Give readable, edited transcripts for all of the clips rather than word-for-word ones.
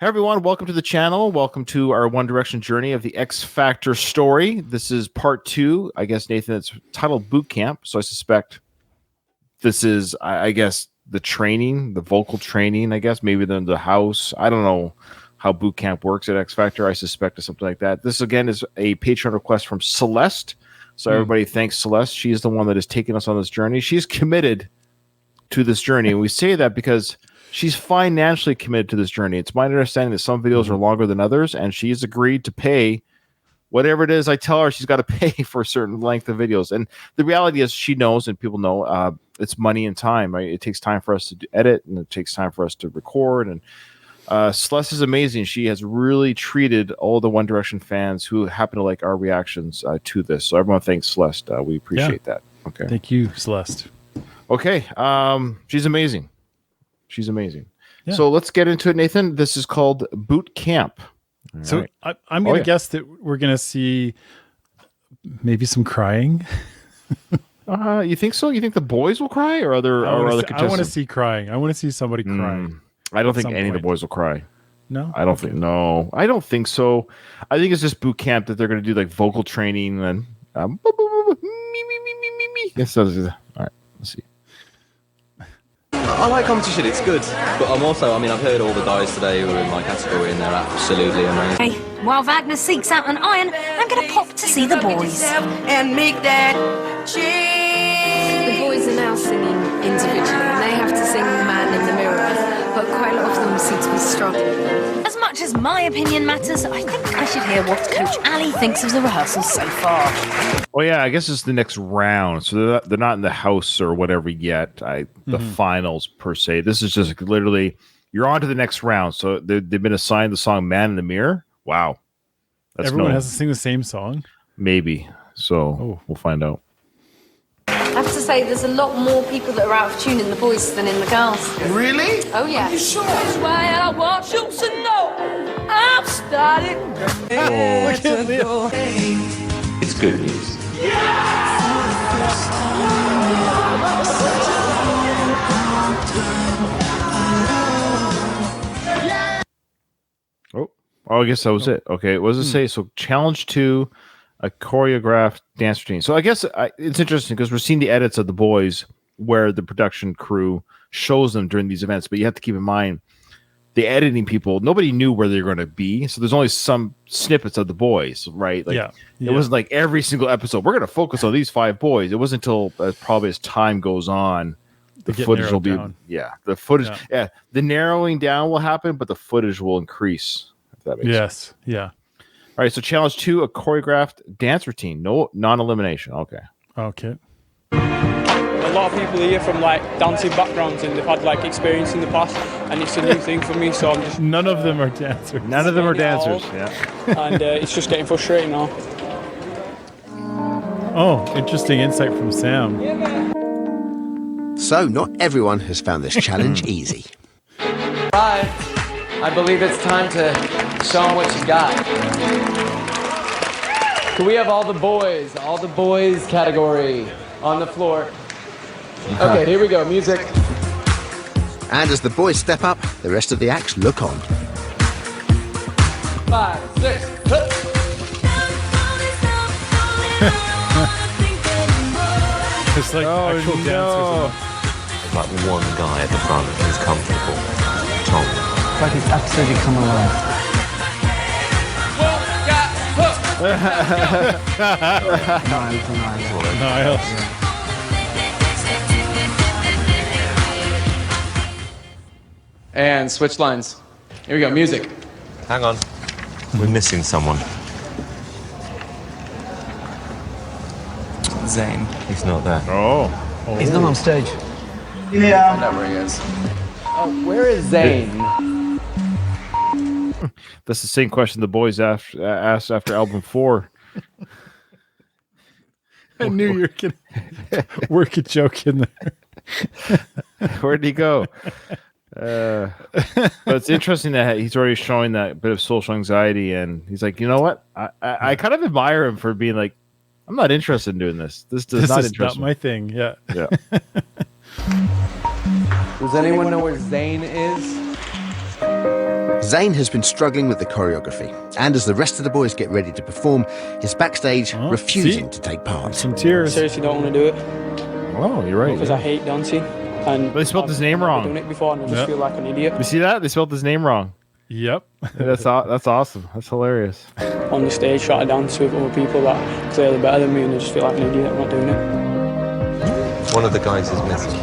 Hey everyone, welcome to the channel. Welcome to our One Direction journey of the X Factor story. This is part 2. I guess, Nathan, it's titled Bootcamp. So I suspect this is, I guess, the training, the vocal training, I guess. Maybe the house. I don't know how Bootcamp works at X Factor. I suspect it's something like that. This, again, is a Patreon request from Celeste. So everybody thanks Celeste. She's the one that is taking us on this journey. She's committed to this journey. And we say that because she's financially committed to this journey. It's my understanding that some videos are longer than others, and she's agreed to pay whatever it is I tell her she's got to pay for a certain length of videos. And the reality is she knows, and people know, it's money and time. Right? It takes time for us to edit, and it takes time for us to record. And Celeste is amazing. She has really treated all the One Direction fans who happen to like our reactions to this. So everyone thanks Celeste. We appreciate that. Okay. Thank you, Celeste. Okay. She's amazing. She's amazing. Yeah. So let's get into it, Nathan. This is called Bootcamp. So right. I'm going to guess that we're going to see maybe some crying. You think so? You think the boys will cry, or other contestants? I want to see crying. I want to see somebody crying. I don't think any of the boys will cry. No, I don't think. No, I don't think so. I think it's just boot camp that they're going to do like vocal training and me. Yes, all right. Let's see. I like competition, it's good. But I'm also, I've heard all the guys today who are in my category and they're absolutely amazing. Hey, while Wagner seeks out an iron, I'm going to pop to see the boys. And make that change. The boys are now singing individually and they have to sing The Man in the Mirror, but quite a lot of them seem to be struggling. As much as my opinion matters, I think I should hear what Coach Ali thinks of the rehearsals so far. Oh yeah, I guess it's the next round. So they're not in the house or whatever yet. The finals per se. This is just literally you're on to the next round. So they've been assigned the song "Man in the Mirror." Wow, everyone has to sing the same song. Maybe. So we'll find out. I have to say, there's a lot more people that are out of tune in the boys than in the girls. Really? Oh yeah. Are you sure? That's why I want you to know I'm starting. Look at Leo. It's good news. Oh, I guess that was it. Okay, what does it say? So challenge 2, a choreographed dance routine. So I guess it's interesting because we're seeing the edits of the boys where the production crew shows them during these events. But you have to keep in mind, the editing people, nobody knew where they were going to be. So there's only some snippets of the boys, right? Like, it wasn't like every single episode, we're going to focus on these 5 boys. It wasn't until probably as time goes on, the footage will be, the footage, the narrowing down will happen, but the footage will increase. If that makes sense. Yeah. All right. So challenge 2, a choreographed dance routine. No non-elimination. Okay. A lot of people here from like dancing backgrounds and they've had like experience in the past, and it's a new thing for me. So I'm just none of them are dancers. None of them are dancers. And it's just getting frustrating now. Oh, interesting insight from Sam. So not everyone has found this challenge easy. Right. I believe it's time to show them what you got. Can we have all the boys category on the floor? Okay, here we go, music. And as the boys step up, the rest of the acts look on. 5, 6, It's like actual dancers. Like one guy at the front who's comfortable. Tom. It's like he's absolutely come alive. Nice. And switch lines. Here we go, music. Hang on. We're missing someone. Zayn. He's not there. He's not on stage. Yeah. I know where he is. Oh, where is Zayn? That's the same question the boys asked after album 4. I knew you were going to work a joke in there. Where'd he go? But it's interesting that he's already showing that bit of social anxiety, and he's like, you know what? I kind of admire him for being like, I'm not interested in doing this. This is not my thing. Yeah. Does anyone know where Zayn is? Zayn has been struggling with the choreography, and as the rest of the boys get ready to perform, he's backstage refusing to take part. Some tears. I seriously don't want to do it. Oh, you're right. Because I hate dancing. And they spelled his name wrong. I've done it before and I just feel like an idiot. You see that? They spelled his name wrong. Yep. That's awesome. That's hilarious. On the stage, try to dance with other people that are clearly better than me, and I just feel like an idiot. I'm not doing it. One of the guys is missing.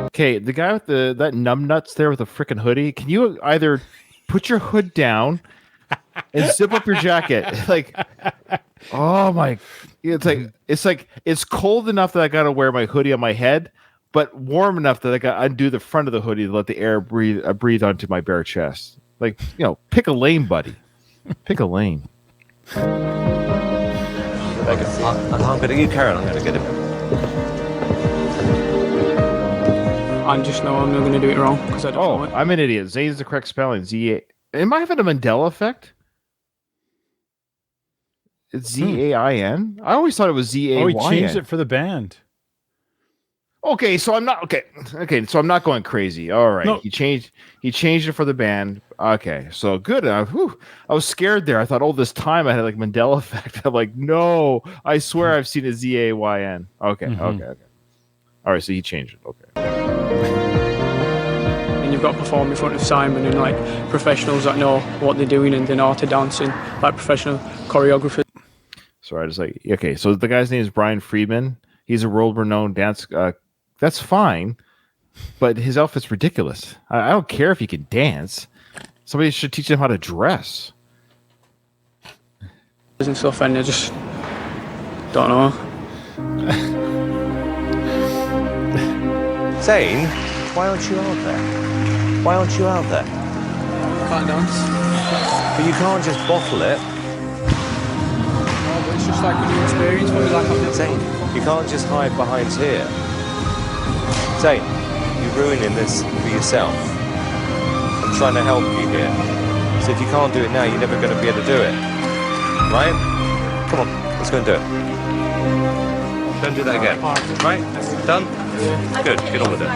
Okay, the guy with that numbnuts there with the freaking hoodie. Can you either put your hood down and zip up your jacket? Like, oh my! It's cold enough that I gotta wear my hoodie on my head, but warm enough that I gotta undo the front of the hoodie to let the air breathe onto my bare chest. Like, pick a lane, buddy. Pick a lane. I'm gonna you carry on. I'm gonna get him. I just know I'm not going to do it wrong because I don't know it. I'm an idiot. Zayn is the correct spelling. Z-A. Am I having a Mandela effect? It's Z-A-I-N? I always thought it was Z-A-Y-N. Oh, he changed it for the band. Okay, so I'm not so I'm not going crazy. All right. No. He changed it for the band. Okay. So good. I was scared there. I thought, this time I had like Mandela effect. I'm like, no, I swear I've seen a Z-A-Y-N. Okay. Okay. All right, so he changed it. Okay. And you've got to perform in front of Simon and like professionals that know what they're doing and they know how to dance and like professional choreographers. Sorry, I just like, okay, so the guy's name is Brian Friedman. He's a world-renowned dance. That's fine, but his outfit's ridiculous. I don't care if he can dance. Somebody should teach him how to dress. And stuff, and I just don't know. Zayn, why aren't you out there? Why aren't you out there? Can't dance. But you can't just bottle it. No, but it's just like a new experience. What like I've never Zayn, you can't just hide behind here. Zayn, you're ruining this for yourself. I'm trying to help you here. So if you can't do it now, you're never going to be able to do it. Right? Come on, let's go and do it. Don't do that again. Right? Done? Good, get on with it.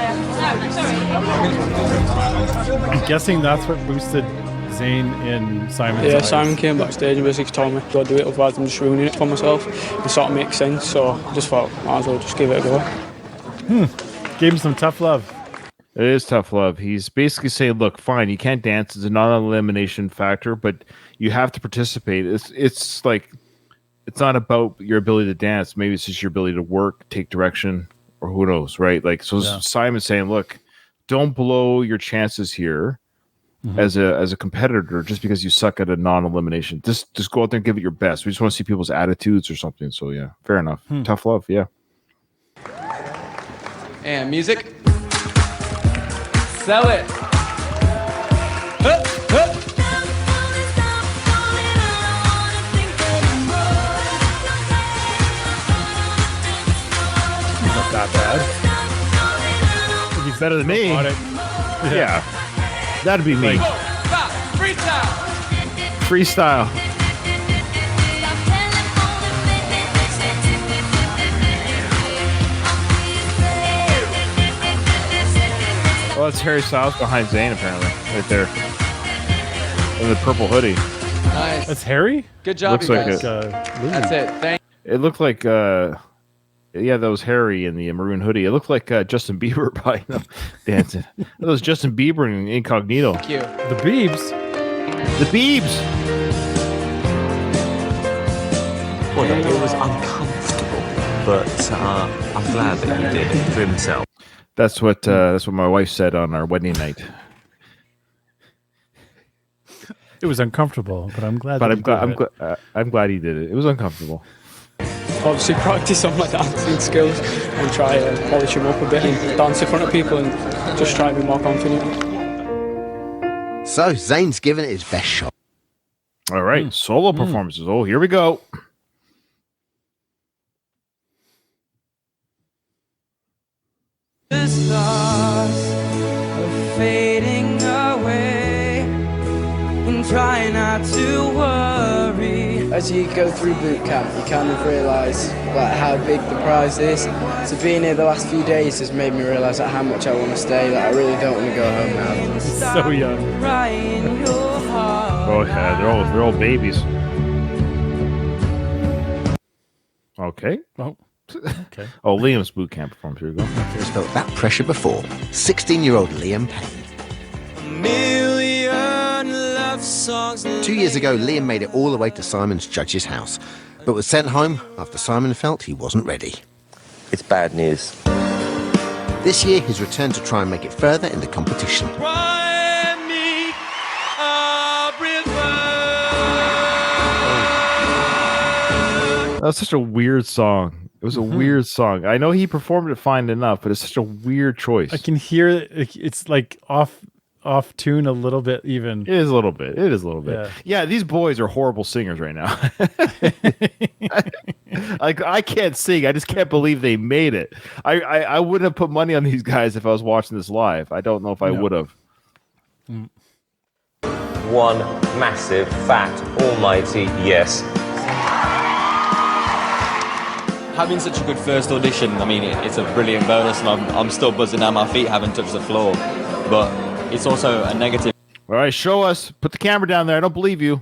I'm guessing that's what boosted Zayn in Simon's eyes. Simon came backstage and basically told me to do it, otherwise I'm just ruining it for myself. It sort of makes sense, so I just thought might as well just give it a go. Gave him some tough love. It is tough love. He's basically saying, look, fine, you can't dance. It's a non-elimination factor, but you have to participate. It's like, it's not about your ability to dance. Maybe it's just your ability to work, take direction, or who knows, right? Like, so Simon's saying, look, don't blow your chances here as a competitor just because you suck at a non-elimination. Just go out there and give it your best. We just want to see people's attitudes or something. So yeah, fair enough. Tough love, yeah. And music. Sell it. Hup, hup. Not that bad. He's better than me. Yeah. That'd be me. Freestyle. Freestyle. Well, that's Harry Styles behind Zayn, apparently, right there. In the purple hoodie. Nice. That's Harry? Good job, Looks you like guys. That's it. Thank It looked like, that was Harry in the maroon hoodie. It looked like Justin Bieber by dancing. That was Justin Bieber in Incognito. you. The Biebs. The Biebs. Well, it was uncomfortable, but I'm glad that he did it for himself. That's what my wife said on our wedding night. It was uncomfortable, but I'm glad. But that I'm glad he did it. It was uncomfortable. Obviously practice on my dancing skills and try to polish them up a bit and dance in front of people and just try to be more confident. So Zayn's given it his best shot. All right, solo performances. Oh, here we go. The stars are fading away and try not to worry. as you go through boot camp, you kind of realise like how big the prize is. So being here the last few days has made me realise like, how much I want to stay. That I really don't want to go home now. He's so young. Oh yeah, they're all babies. Okay. Oh. Okay. Oh, Liam's boot camp performance. Here we go. Who's felt that pressure before? 16-year-old Liam Payne. 2 years ago, Liam made it all the way to Simon's judge's house, but was sent home after Simon felt he wasn't ready. It's bad news. This year, he's returned to try and make it further in the competition. That was such a weird song. It was a weird song. I know he performed it fine enough, but it's such a weird choice. I can hear it's like off tune a little bit even. It is a little bit. Yeah, these boys are horrible singers right now. Like I can't sing. I just can't believe they made it. I wouldn't have put money on these guys if I was watching this live. I don't know if I would have. One massive, fat, almighty yes. Having such a good first audition, I mean, it's a brilliant bonus, and I'm still buzzing down my feet, haven't touched the floor. But it's also a negative. All right, show us. Put the camera down there. I don't believe you.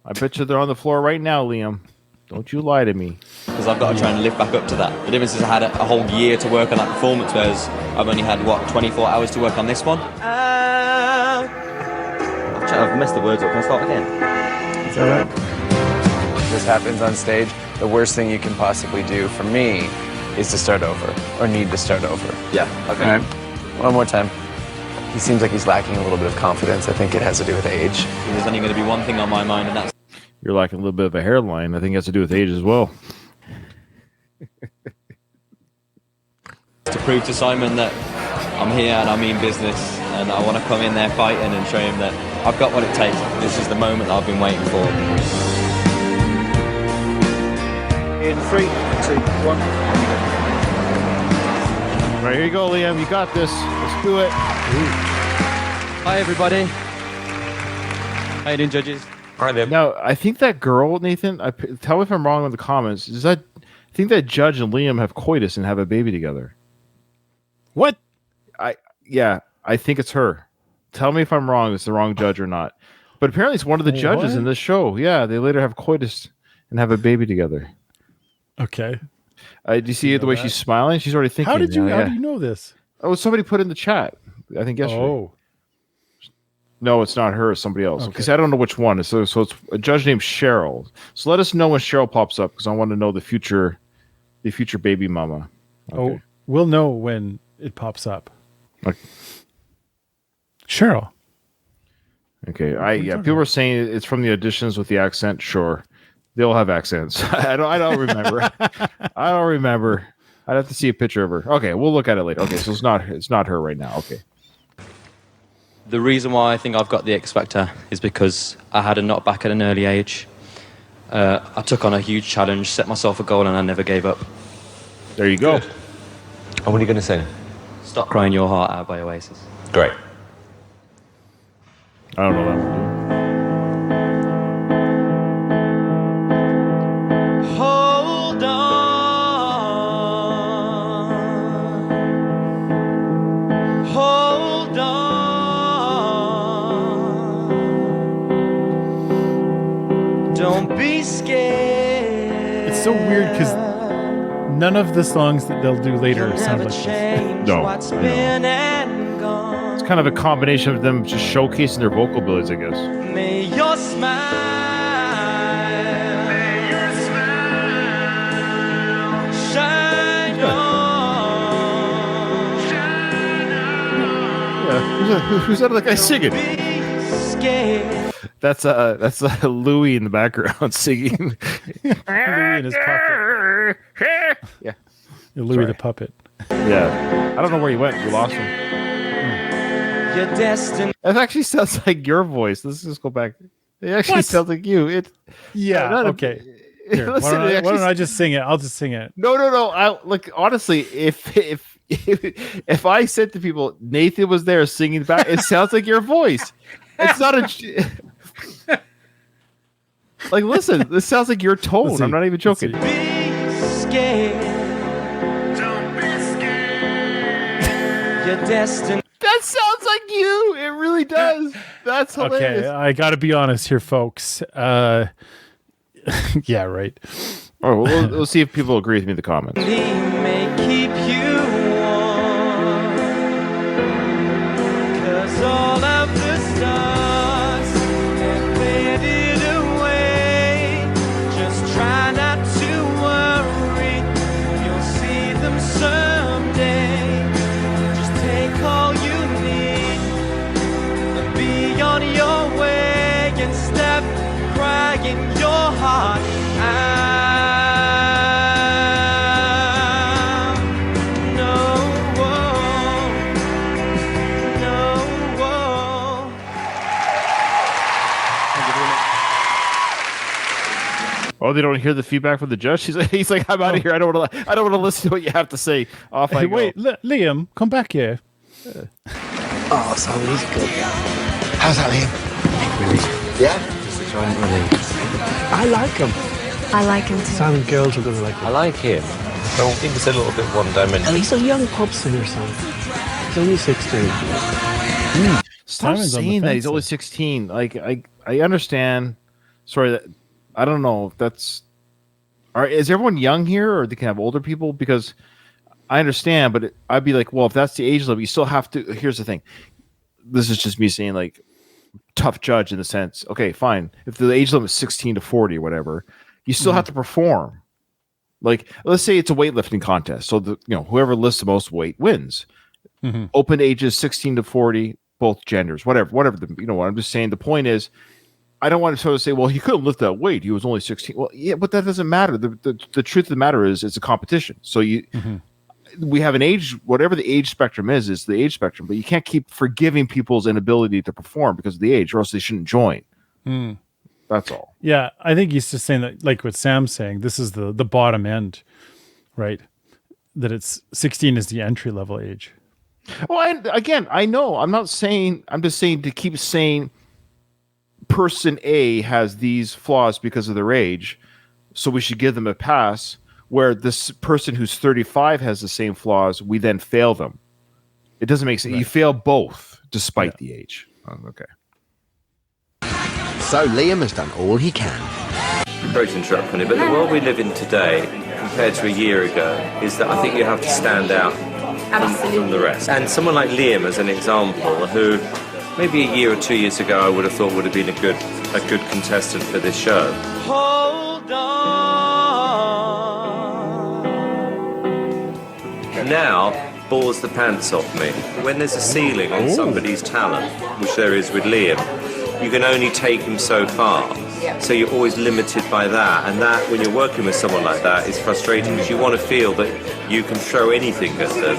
I bet you they're on the floor right now, Liam. Don't you lie to me. Because I've got to try and live back up to that. The difference is I had a whole year to work on that performance, whereas I've only had, 24 hours to work on this one? I've messed the words up. Can I start again? It's all right. This happens on stage. The worst thing you can possibly do for me is to start over, or need to start over. Yeah, okay. All right. One more time. He seems like he's lacking a little bit of confidence. I think it has to do with age. There's only going to be one thing on my mind, and that's... You're lacking a little bit of a hairline. I think it has to do with age as well. To prove to Simon that I'm here and I mean business, and I want to come in there fighting and show him that I've got what it takes. This is the moment I've been waiting for. In 3, 2, 1. Right, here you go, Liam. You got this. Let's do it. Hi, everybody. How you doing, judges? Hi there. Now, I think that girl, Nathan, tell me if I'm wrong in the comments. I think that Judge and Liam have coitus and have a baby together. What? I think it's her. Tell me if I'm wrong. It's the wrong judge or not. But apparently it's one of the judges in this show. Yeah, they later have coitus and have a baby together. Okay. Do you see the way she's smiling? She's already thinking. How do you know this? Oh, somebody put in the chat. I think yesterday. Oh. No, it's not her. It's somebody else. Because I don't know which one. So it's a judge named Cheryl. So let us know when Cheryl pops up, because I want to know the future baby mama. Okay. Oh, we'll know when it pops up. Okay. Cheryl. Okay. People were saying it's from the auditions with the accent. Sure, they'll have accents. I don't remember. I don't remember. I'd have to see a picture of her. Okay, we'll look at it later. Okay, so it's not her right now. Okay. The reason why I think I've got the X Factor is because I had a knockback at an early age. I took on a huge challenge, set myself a goal, and I never gave up. There you go. And what are you going to sing? Stop Crying Your Heart Out by Oasis. Great. I don't know that one. Hold on. Hold on. Don't be scared. It's so weird because none of the songs that they'll do later sound like this. No. It's kind of a combination of them just showcasing their vocal abilities, I guess. May your smile shine on. Yeah. Who's that other guy singing? That's Louis in the background singing. Louis and his puppet. Yeah. Louis the puppet. Yeah. I don't know where he went. We lost him. Your destiny. That actually sounds like your voice. Let's just go back. It actually sounds like you. Okay. Here, why don't I just sing it? I'll just sing it. No. Honestly, if I said to people Nathan was there singing back, it sounds like your voice. It's not a. Like, listen, this sounds like your tone. I'm not even joking. Be scared. Don't be scared. You're destined. That sounds like you. It really does. That's hilarious. Okay, I got to be honest here, folks. Yeah, right. All right, we'll see if people agree with me in the comments. He may keep you warm. 'Cause all of the stars have faded away. Just try not to worry. You'll see them someday. Just take all you need and be on your way and step crying your heart out. Oh, they don't hear the feedback from the judge. He's like, I'm out of here. I don't want to listen to what you have to say. Off I go. Wait, Liam, come back here. Oh, so he's good. How's that, Liam? Really? Yeah? Just a giant relief. I like him. I like him too. Simon, girls are going to like him. I like him. I think he's a little bit one-dimensional. He's a young pub singer, son. He's only 16. Stop Simon's on the saying that. He's fence. only 16. Like, I understand. Sorry, I don't know if that's. Is everyone young here, or they can have older people? Because I understand, but I'd be like, well, if that's the age level, you still have to. Here's the thing. This is just me saying, like, tough judge in the sense. Okay, fine. If the age limit is 16 to 40 or whatever, you still have to perform. Like, let's say it's a weightlifting contest, so whoever lifts the most weight wins. Open ages 16 to 40, both genders, whatever. What I'm just saying. The point is, I don't want to sort of say, well, he couldn't lift that weight. He was only 16. Well, yeah, but that doesn't matter. The truth of the matter is, it's a competition. So we have an age, whatever the age spectrum is the age spectrum. But you can't keep forgiving people's inability to perform because of the age, or else they shouldn't join. That's all. Yeah, I think he's just saying that, like what Sam's saying, this is the bottom end, right? That it's 16 is the entry level age. Well, again, I know. I'm not saying. I'm just saying to keep saying person A has these flaws because of their age, so we should give them a pass. Where this person who's 35 has the same flaws, we then fail them. It doesn't make sense. Right. You fail both despite the age. Oh, okay. So Liam has done all he can. Sorry to interrupt, Connie, but the world we live in today, compared to a year ago, is that I think you have to stand out from the rest. And someone like Liam, as an example, who maybe a year or 2 years ago I would have thought would have been a good contestant for this show. Hold on. Now balls the pants off me. When there's a ceiling on somebody's talent, which there is with Liam, you can only take him so far. So you're always limited by that, and that, when you're working with someone like that, is frustrating because you want to feel that you can throw anything at them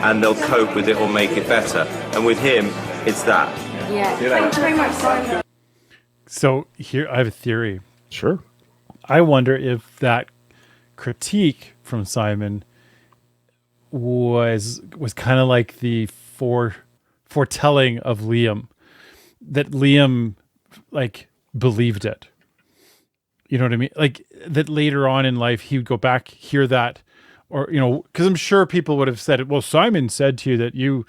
and they'll cope with it or make it better. And with him, it's that. Yeah. Thank you very much, Simon. So here I have a theory. Sure. I wonder if that critique from Simon was kind of like the foretelling of Liam, that Liam like believed it. You know what I mean? Like that later on in life he would go back, hear that, or because I'm sure people would have said, well, Simon said to you that you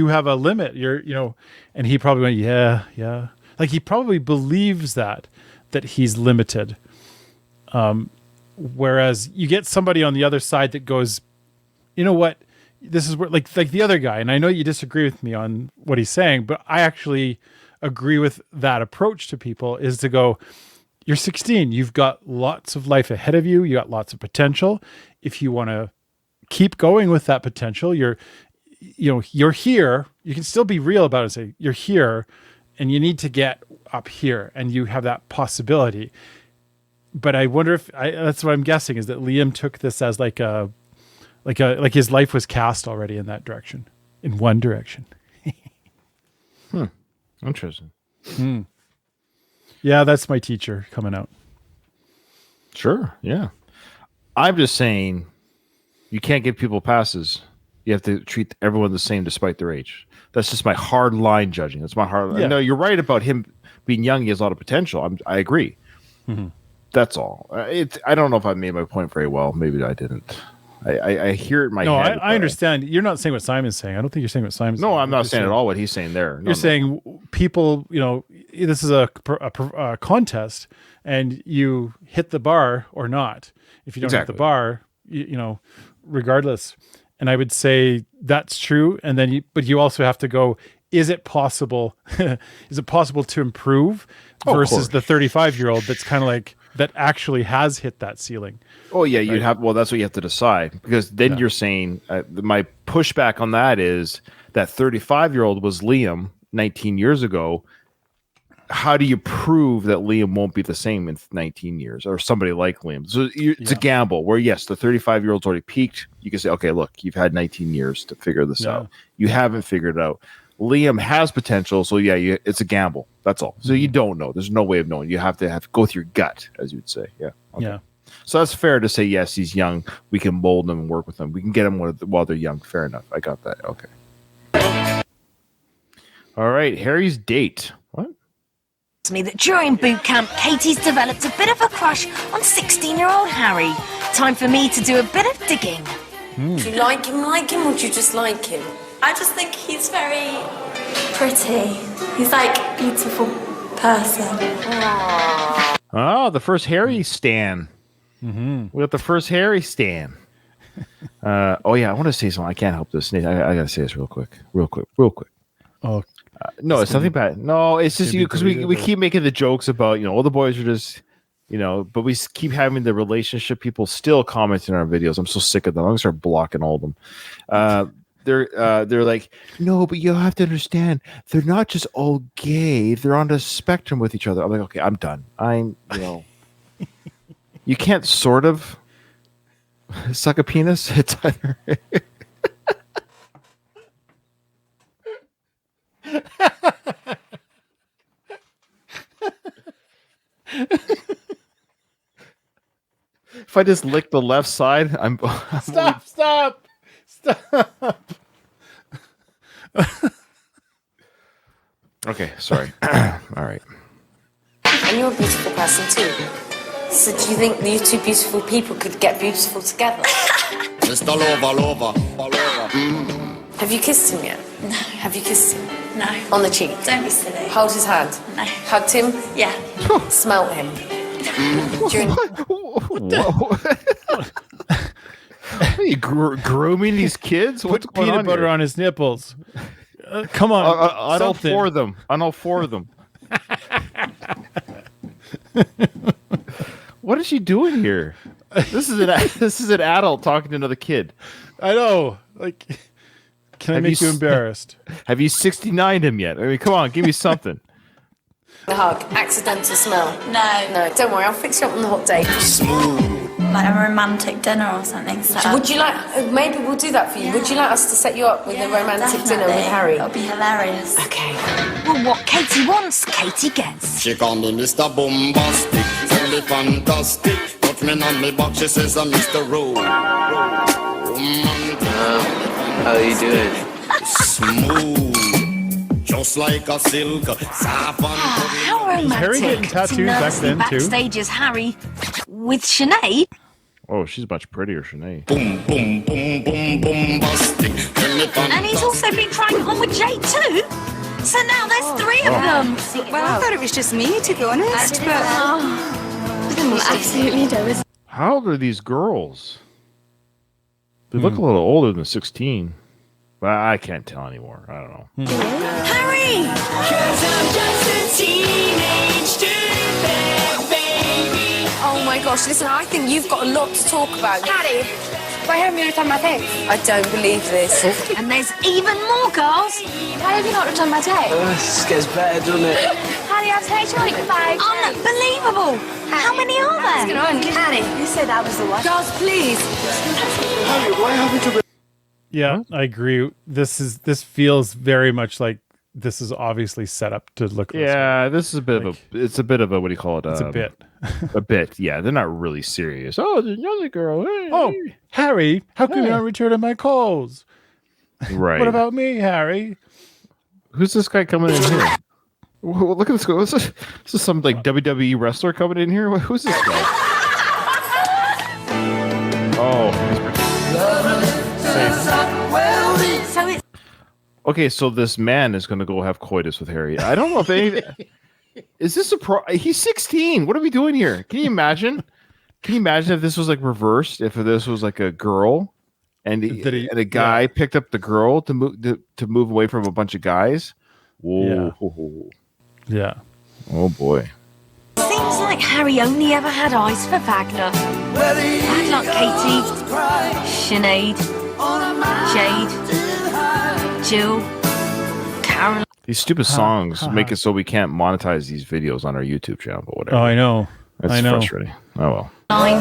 have a limit, and he probably went, yeah. Like he probably believes that he's limited. Whereas you get somebody on the other side that goes, you know what, this is where like the other guy, and I know you disagree with me on what he's saying, but I actually agree with that approach to people, is to go, you're 16, you've got lots of life ahead of you, you got lots of potential. If you want to keep going with that potential, you're here, you can still be real about it and say, you're here and you need to get up here and you have that possibility. But I wonder if that's what I'm guessing, is that Liam took this as like his life was cast already in that direction, in one direction. Interesting. Yeah, that's my teacher coming out. Sure. Yeah. I'm just saying you can't give people passes. You have to treat everyone the same despite their age. That's just my hard line judging. That's my hard line. Yeah. No, you're right about him being young. He has a lot of potential. I agree. That's all. I don't know if I made my point very well. Maybe I didn't. I hear it in my head. I understand. You're not saying what Simon's saying. I don't think you're saying what Simon's saying. No, I'm not saying at all what he's saying there. You're saying people, this is a contest and you hit the bar or not. If you don't hit the bar, regardless. And I would say that's true. And then but you also have to go, is it possible? Is it possible to improve versus the 35-year-old that's kind of like, that actually has hit that ceiling? Oh yeah, you'd have. Well, that's what you have to decide, because then you're saying my pushback on that is that 35-year-old was Liam 19 years ago. How do you prove that Liam won't be the same in 19 years, or somebody like Liam? So it's a gamble. Where yes, the 35-year-old's already peaked. You can say, okay, look, you've had 19 years to figure this out. You haven't figured it out. Liam has potential, so yeah, it's a gamble. That's all. So you don't know. There's no way of knowing. You have to go with your gut, as you would say. Yeah. Okay. Yeah. So that's fair to say. Yes, he's young. We can mold him and work with him. We can get him while they're young. Fair enough. I got that. Okay. All right. Harry's date. What? It's me that during boot camp, Katie's developed a bit of a crush on 16-year-old Harry. Time for me to do a bit of digging. Do you like him, or do you just like him? I just think he's very pretty. He's like a beautiful person. Oh, the first Harry stan. We got the first Harry stan. Oh yeah, I want to say something. I can't help this, Nate. I gotta say this real quick. Oh, no, it's nothing bad. No, it's just you, because we keep making the jokes about all the boys are just but we keep having the relationship people still commenting on our videos. I'm so sick of them. I'm gonna start blocking all of them. They're like, no, but you have to understand, they're not just all gay, they're on a spectrum with each other. I'm like, okay, I'm done. You can't sort of suck a penis. It's either if I just lick the left side, I'm Stop. Okay, sorry. All right. And you're a beautiful person too. So do you think you two beautiful people could get beautiful together? Mr. Lover. Have you kissed him yet? No. Have you kissed him? No. On the cheek? Don't be silly. Hold his hand? No. Hugged him? Yeah. Smelt him? Are you grooming these kids? What's Put going peanut on butter here? on his nipples. Come on. On all four of them. On all four of them. What is she doing here? This is an adult talking to another kid. I know. Like, can I make you embarrassed? Have you 69'd him yet? I mean, come on, give me something. The hug. Accidental smell. No. Don't worry, I'll fix you up on the hot date. Smooth. Like a romantic dinner or something. Would you like, maybe we'll do that for you. Would you like us to set you up with a romantic dinner with Harry? That'll be hilarious. Okay. Well, what Katie wants, Katie gets. She call me Mr. Bombastic, tell me fantastic. Touch me on me back, she says I'm Mr. How are you doing? Smooth, just like a silk. How romantic. Harry getting tattoos back then, too? Backstage as Harry with Sinead. Oh, she's much prettier, Sinead. Boom, bombastic. And he's also been trying it on with Jay too. So now there's three of them. Well, I thought it was just me, to be honest, but I'm absolutely devastated. How old are these girls? They look a little older than 16. But I can't tell anymore. I don't know. Harry! 'Cause I'm just a teenage dirtbag, baby. Oh my gosh, listen, I think you've got a lot to talk about. Daddy, why haven't you returned my text? I don't believe this. And there's even more girls. Why have you not returned my text? This gets better, doesn't it? Harry, I've texted you like 5 times. Unbelievable. How many are What's there? going on? Harry, you said that was the one. Girls, please. Harry, why haven't you Yeah, I agree. This feels very much like this is obviously set up to look. Yeah, this is a bit of a. It's a bit of a. What do you call it? It's a bit. A bit. Yeah, they're not really serious. Oh, there's another girl. Hey. Oh, Harry, how come you're not returning my calls? Right. What about me, Harry? Who's this guy coming in here? Look at this guy. This is some like WWE wrestler coming in here. Who's this guy? Oh. So it's Okay, so this man is going to go have coitus with Harry. I don't know if any. Is this a pro? He's 16. What are we doing here? Can you imagine? Can you imagine if this was like reversed? If this was like a girl, and a guy picked up the girl to move away from a bunch of guys? Whoa. Yeah. Oh boy. seems like Harry only ever had eyes for Wagner. Bad luck, Katie. Sinead. Jade. Jill. Caroline. These stupid songs make it so we can't monetize these videos on our YouTube channel, but whatever. Oh, I know. That's frustrating. Oh well. Natalie.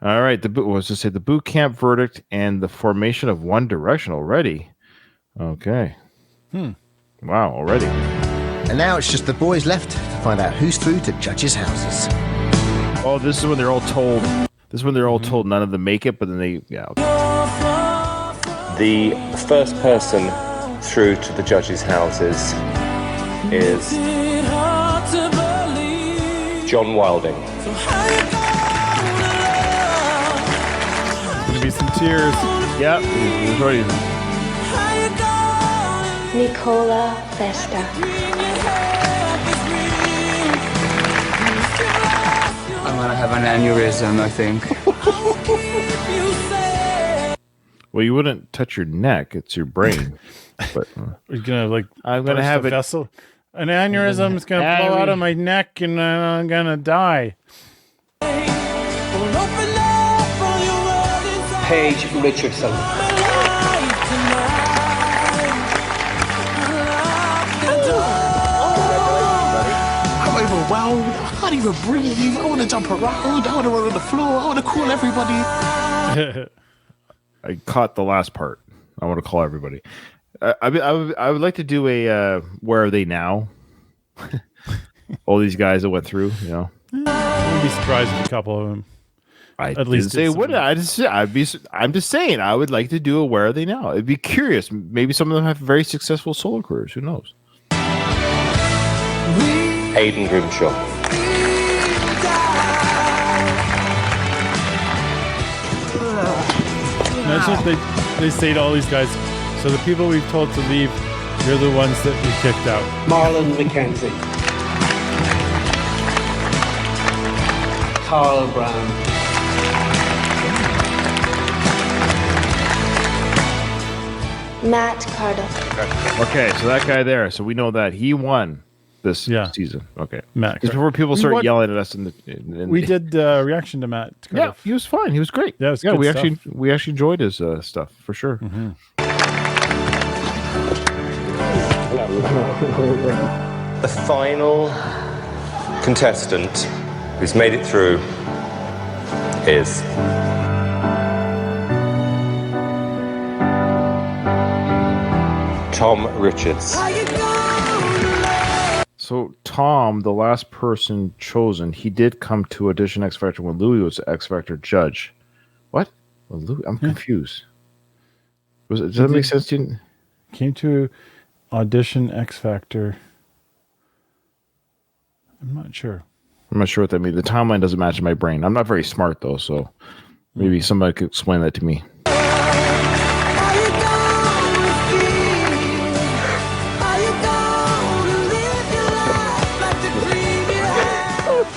All right, the boot camp verdict and the formation of One Direction already. Okay. Wow, already. And now it's just the boys left to find out who's through to judges' houses. Oh, this is when they're all told. This is when they're all told none of them make it, but then they okay. The first person through to the judges' houses is John Wilding. Gonna be some tears. Yep. Nicola Festa. I'm gonna have an aneurysm, I think. Well, you wouldn't touch your neck; it's your brain. But we're gonna I'm gonna have a vessel. An aneurysm is gonna blow out of my neck, and I'm gonna die. Paige Richardson. I'm overwhelmed. I can't even breathe. I want to jump around. I want to run on the floor. I want to call everybody. I caught the last part. I want to call everybody. I would like to do a where are they now? All these guys that went through, you know. I wouldn't be surprised if a couple of them. At least say what I'm just saying. I would like to do a where are they now? It'd be curious. Maybe some of them have very successful solo careers. Who knows? Aidan Grimshaw. Imagine if they say to all these guys, so the people we've told to leave, you're the ones that we kicked out. Marlon McKenzie. Carl Brown. Matt Cardiff. Okay, so that guy there. So we know that he won this season. Okay, Matt. Because before people start yelling at us, we did reaction to Matt Cardiff. Yeah, he was fine. He was great. Yeah, it was we good actually enjoyed his stuff for sure. The final contestant who's made it through is Tom Richards. So Tom, the last person chosen, he did come to audition X Factor when Louis was X Factor judge. What? Well, Louis, I'm confused. Does that make sense to you? Came to audition X Factor. I'm not sure. I'm not sure what that means. The timeline doesn't match in my brain. I'm not very smart though, so maybe somebody could explain that to me.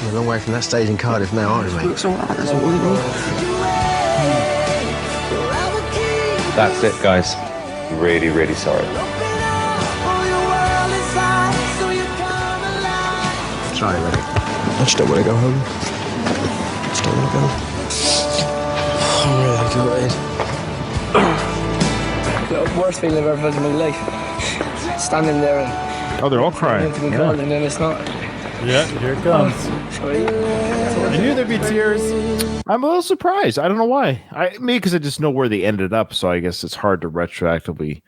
You're a long way from that stage in Cardiff now, aren't you, mate? Looks alright, that's all we need. That's it, guys. Really, really sorry. Try it, ready. I just don't want to go home. Just don't want to go. I'm really The worst feeling I've ever felt in my life. Standing there and... Oh, they're all crying. And then it's not... Yeah, here it comes. I knew there'd be tears. I'm a little surprised. I don't know why. Maybe because I just know where they ended up, so I guess it's hard to retroactively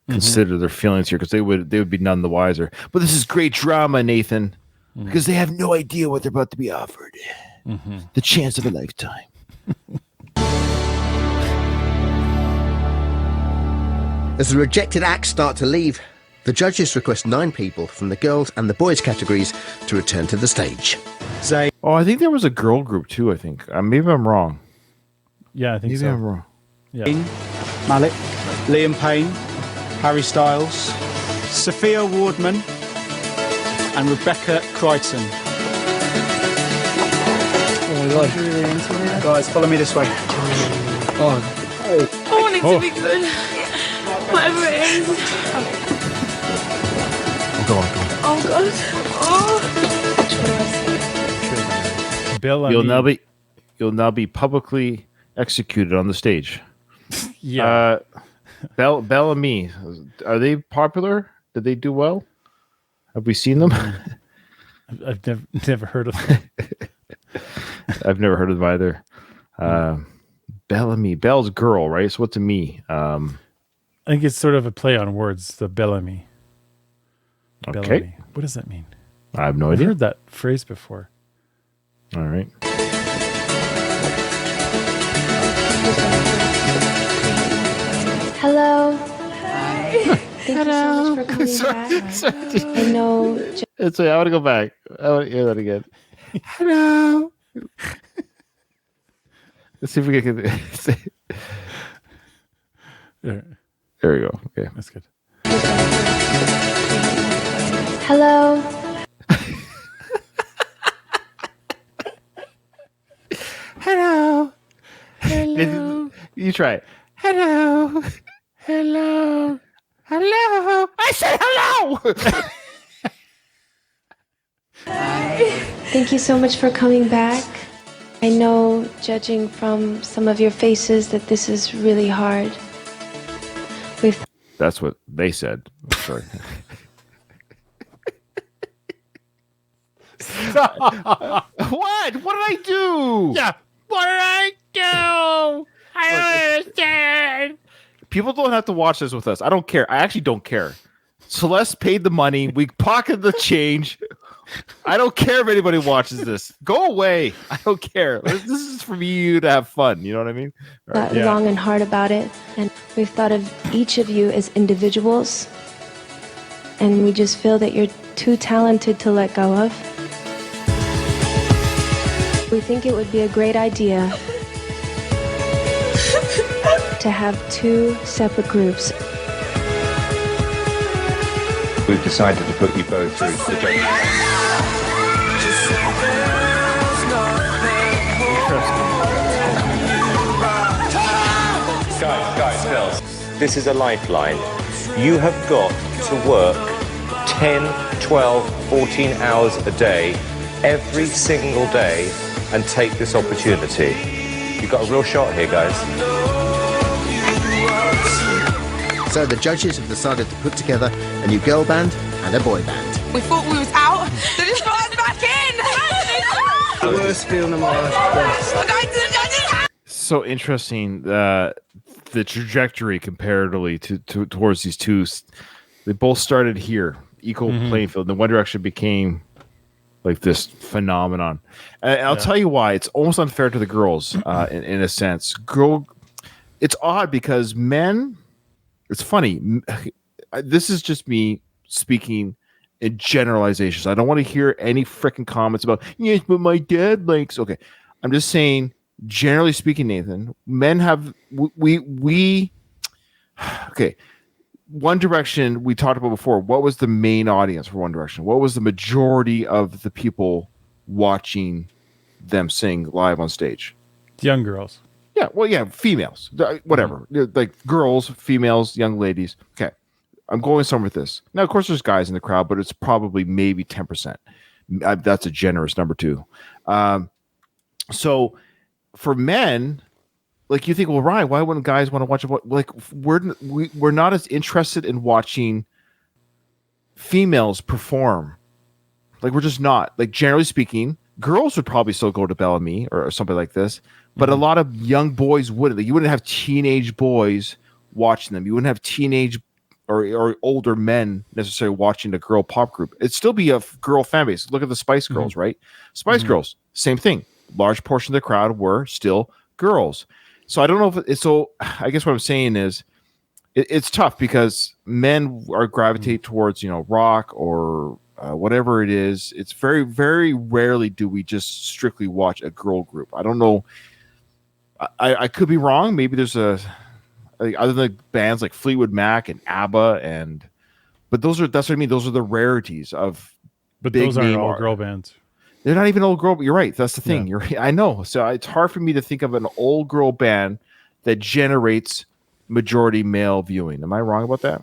consider their feelings here because they would be none the wiser. But this is great drama, Nathan, because they have no idea what they're about to be offered. The chance of a lifetime. As the rejected acts start to leave, The judges request 9 people from the girls and the boys categories to return to the stage. Zayn. Oh, I think there was a girl group too. I think maybe I'm wrong. Yeah, I think maybe so. I'm wrong. Yeah. Malik, Liam Payne, Harry Styles, Sophia Wardman, and Rebecca Crichton. Oh my god. Guys, follow me this way. I want it to be good. Whatever it is. Go on. Oh god. Oh. Bill, you'll now be publicly executed on the stage. Yeah. Bellamy, are they popular? Did they do well? Have we seen them? I've never heard of them. I've never heard of them either. Bellamy, Bell's girl, right? So what's a me? I think it's sort of a play on words. The Bellamy. Okay. Bellamy. What does that mean? I have no I've idea. heard that phrase before. All right. Hello. Thank you so much for coming back. I know. It's I want to go back. I want to hear that again. Hello. Let's see if we can say. There we go. Okay, that's good. Hello. Hello. Hello. You try it. Hello. Hello. Hello. I said hello. Thank you so much for coming back. I know, judging from some of your faces, that this is really hard. That's what they said. I'm sorry. What? What did I do? Yeah. What did I do? I don't understand. People don't have to watch this with us. I don't care. I actually don't care. Celeste paid the money. We pocketed the change. I don't care if anybody watches this. Go away. I don't care. This is for you to have fun. You know what I mean? Thought long and hard about it, and we've thought of each of you as individuals, and we just feel that you're too talented to let go of. We think it would be a great idea to have 2 separate groups. We've decided to put you both through the judges. Guys, girls, this is a lifeline. You have got to work 10, 12, 14 hours a day, every single day, and take this opportunity. You've got a real shot here, guys. So the judges have decided to put together a new girl band and a boy band. We thought we was out. They just got us back in. The worst feeling of my life. So interesting. The trajectory comparatively towards these two. They both started here, equal playing field. The One Direction became like this phenomenon. And I'll tell you why. It's almost unfair to the girls in a sense. It's odd because men. It's funny. This is just me speaking in generalizations. I don't want to hear any freaking comments about, yes, but my dad likes. Okay. I'm just saying, generally speaking, Nathan, men have, okay. One Direction, we talked about before. What was the main audience for One Direction? What was the majority of the people watching them sing live on stage? Young girls. Yeah, well, yeah, females, whatever, like girls, females, young ladies. Okay, I'm going somewhere with this. Now, of course, there's guys in the crowd, but it's probably maybe 10%. That's a generous number too. So for men, like you think, well, Ryan, why wouldn't guys want to watch it? Like we're not as interested in watching females perform. Like we're just not. Like generally speaking, girls would probably still go to Bellamy or something like this. But a lot of young boys wouldn't. Like, you wouldn't have teenage boys watching them. You wouldn't have teenage or older men necessarily watching a girl pop group. It'd still be a girl fan base. Look at the Spice Girls, right? Spice Girls, same thing. Large portion of the crowd were still girls. So I don't know if it's so. I guess what I'm saying is it's tough because men are gravitate towards, rock or whatever it is. It's very, very rarely do we just strictly watch a girl group. I don't know. I could be wrong. Maybe there's other than bands like Fleetwood Mac and ABBA but that's what I mean. Those are the rarities of. But big those aren't name all girl bands. They're not even old girl. But you're right. That's the thing. Yeah. I know. So it's hard for me to think of an old girl band that generates majority male viewing. Am I wrong about that?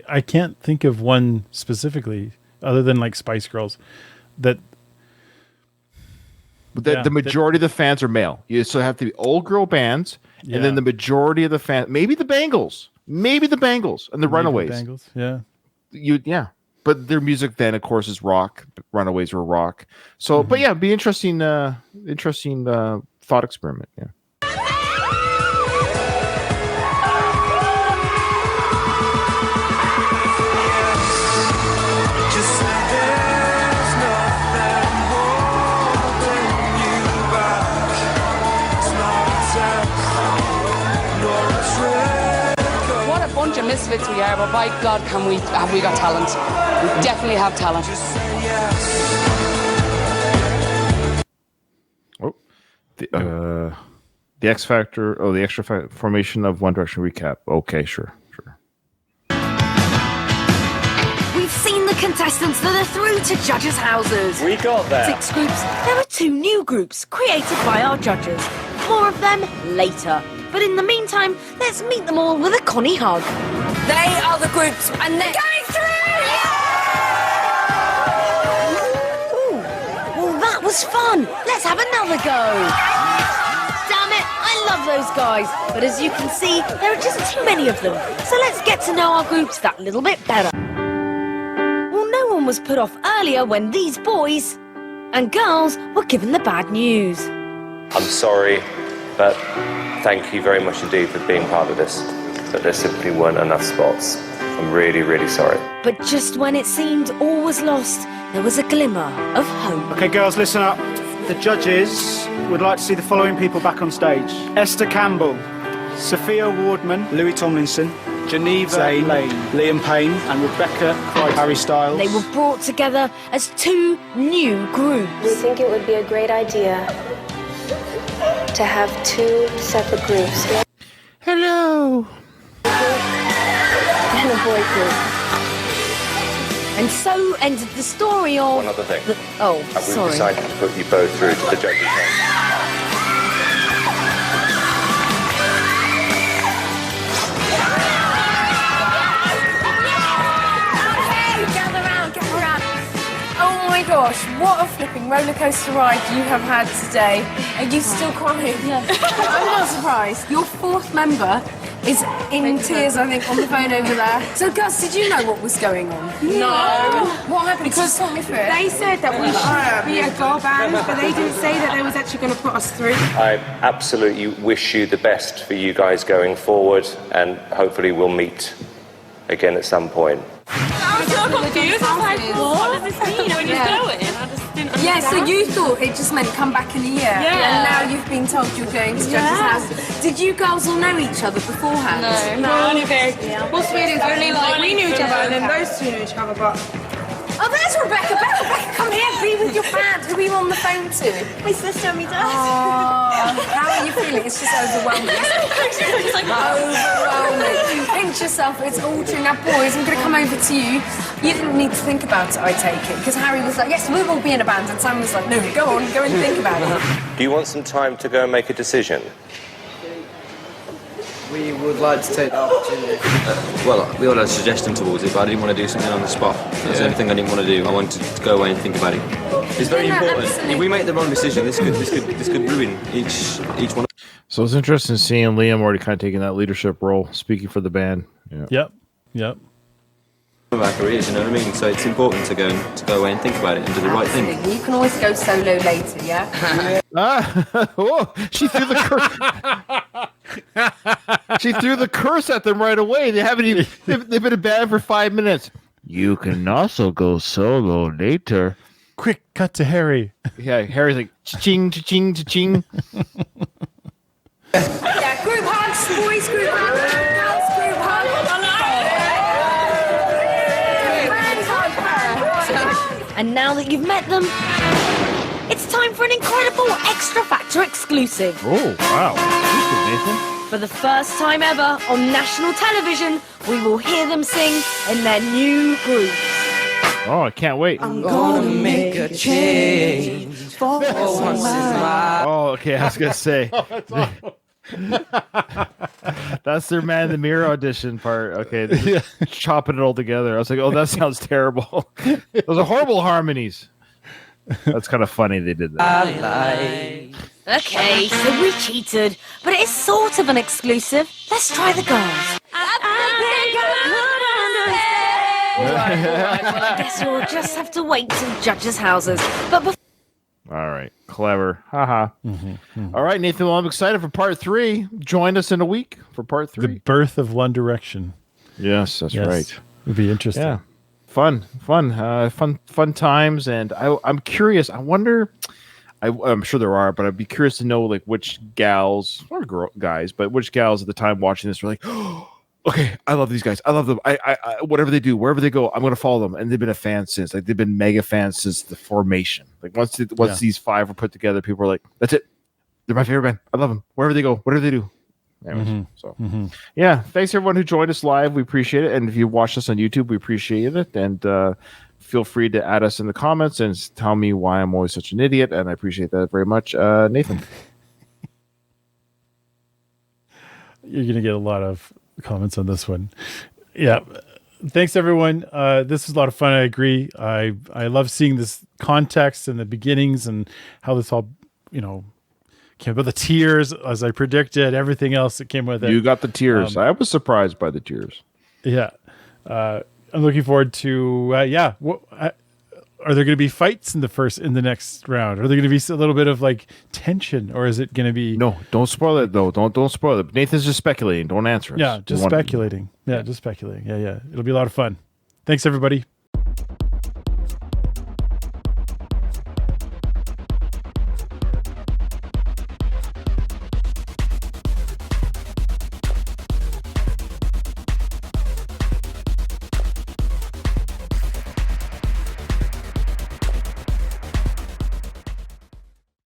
I can't think of one specifically other than like Spice Girls that. But the majority of the fans are male. You still have to be old girl bands, and then the majority of the fans, maybe the Bangles, and the Runaways. Bangles, yeah. But their music then, of course, is rock. Runaways were rock. So, but yeah, it'd be interesting thought experiment. Yeah. What a bunch of misfits we are, but by God, have we got talent? We definitely have talent. The X Factor, the extra formation of One Direction recap. Okay, sure. We've seen the contestants that are through to judges' houses. We got there. 6 groups. There are 2 new groups created by our judges. More of them later. But in the meantime, let's meet them all with a Connie hug. They are the groups, and they're going through! Ooh, well, that was fun. Let's have another go. Damn it, I love those guys. But as you can see, there are just too many of them. So let's get to know our groups that little bit better. Well, no one was put off earlier when these boys and girls were given the bad news. I'm sorry, but thank you very much indeed for being part of this. But there simply weren't enough spots. I'm really, really sorry. But just when it seemed all was lost, there was a glimmer of hope. Okay, girls, listen up. The judges would like to see the following people back on stage. Esther Campbell, Sophia Wardman, Louis Tomlinson, Geneva Zayn, Liam Payne, and Rebecca Harry Styles. They were brought together as 2 new groups. We think it would be a great idea to have 2 separate groups. Hello. And a boy group. And so ended the story of... One other thing. We've decided to put you both through to the judges' house. Gather round. Oh my gosh, what a flipping rollercoaster ride you have had today. Are you still crying? Yes. I'm not surprised. Your 4th member is in tears, I think, on the phone over there. So, Gus, did you know what was going on? No. What happened? Because talk me through it. They said that we should be a girl band, but they didn't say that they was actually going to put us through. I absolutely wish you the best for you guys going forward, and hopefully we'll meet again at some point. I was so confused. I was like, what does this mean? When you're going? I just didn't understand. So you thought it just meant come back in a year. Yeah. And now you've been told you're going to Judge's house. Did you girls all know each other beforehand? No. Only very... What's weird is only like we knew each other and then those 2 knew each other, but... Oh, there's Rebecca. Rebecca, come here. Be with your band. Who are you on the phone to? My sister and my dad. How are you feeling? It's just overwhelming. It's like overwhelming. Pinch yourself. It's all true. Now, boys, I'm going to come over to you. You didn't need to think about it, I take it, because Harry was like, yes, we'll all be in a band, and Sam was like, no, go on, go and think about it. Do you want some time to go and make a decision? We would like to take the opportunity. Well, we all had a suggestion towards it, but I didn't want to do something on the spot. That's the only thing I didn't want to do. I wanted to go away and think about it. It's very important. Absolutely. If we make the wrong decision, this could ruin each one. So it's interesting seeing Liam already kind of taking that leadership role, speaking for the band. Yep. Of our careers, you know what I mean? So it's important to go away and think about it and do the right thing. You can always go solo later, yeah? She threw the curse. She threw the curse at them right away. They haven't even. They've been in band for 5 minutes. You can also go solo later. Quick, cut to Harry. Yeah, Harry's like cha-ching, cha-ching, cha-ching. Yeah, group hugs. Boys group hug. Girls group hug. And now that you've met them, it's time for an incredible Extra Factor exclusive. Oh, wow. Nathan. For the first time ever on national television, we will hear them sing in their new group. Oh, I can't wait. I'm gonna make a change for once in my life. Oh, okay. I was gonna say that's their Man in the Mirror audition part. Okay, they're just chopping it all together. I was like, oh, that sounds terrible. Those are horrible harmonies. That's kind of funny they did that. Okay, so we cheated, but it is sort of an exclusive. Let's try the girls. I guess you'll just have to wait till judges' houses. But All right, clever. Haha. All right, Nathan. Well, I'm excited for part 3. Join us in a week for part 3. The birth of One Direction. Yes, that's right. It'd be interesting. Yeah, fun times. And I'm curious. I wonder. I'm sure there are, but I'd be curious to know like which gals or guys, but which gals at the time watching this were like, oh, okay, I love these guys. I love them. I whatever they do, wherever they go, I'm gonna follow them. And they've been a fan since. Like they've been mega fans since the formation. Like once these 5 were put together, people were like, that's it. They're my favorite band. I love them. Wherever they go, whatever they do. Anyways, yeah, thanks everyone who joined us live. We appreciate it. And if you watched us on YouTube, we appreciate it. And feel free to add us in the comments and tell me why I'm always such an idiot. And I appreciate that very much. Nathan. You're going to get a lot of comments on this one. Yeah. Thanks, everyone. This was a lot of fun. I agree. I love seeing this context and the beginnings and how this all, came about. The tears, as I predicted, everything else that came with it. You got the tears. I was surprised by the tears. Yeah. I'm looking forward to, are there going to be fights in the next round? Are there going to be a little bit of like tension, or is it going to be? No, don't spoil it though. Don't spoil it. Nathan's just speculating. Don't answer us. Yeah, just speculating. Yeah, just speculating. Yeah. It'll be a lot of fun. Thanks, everybody.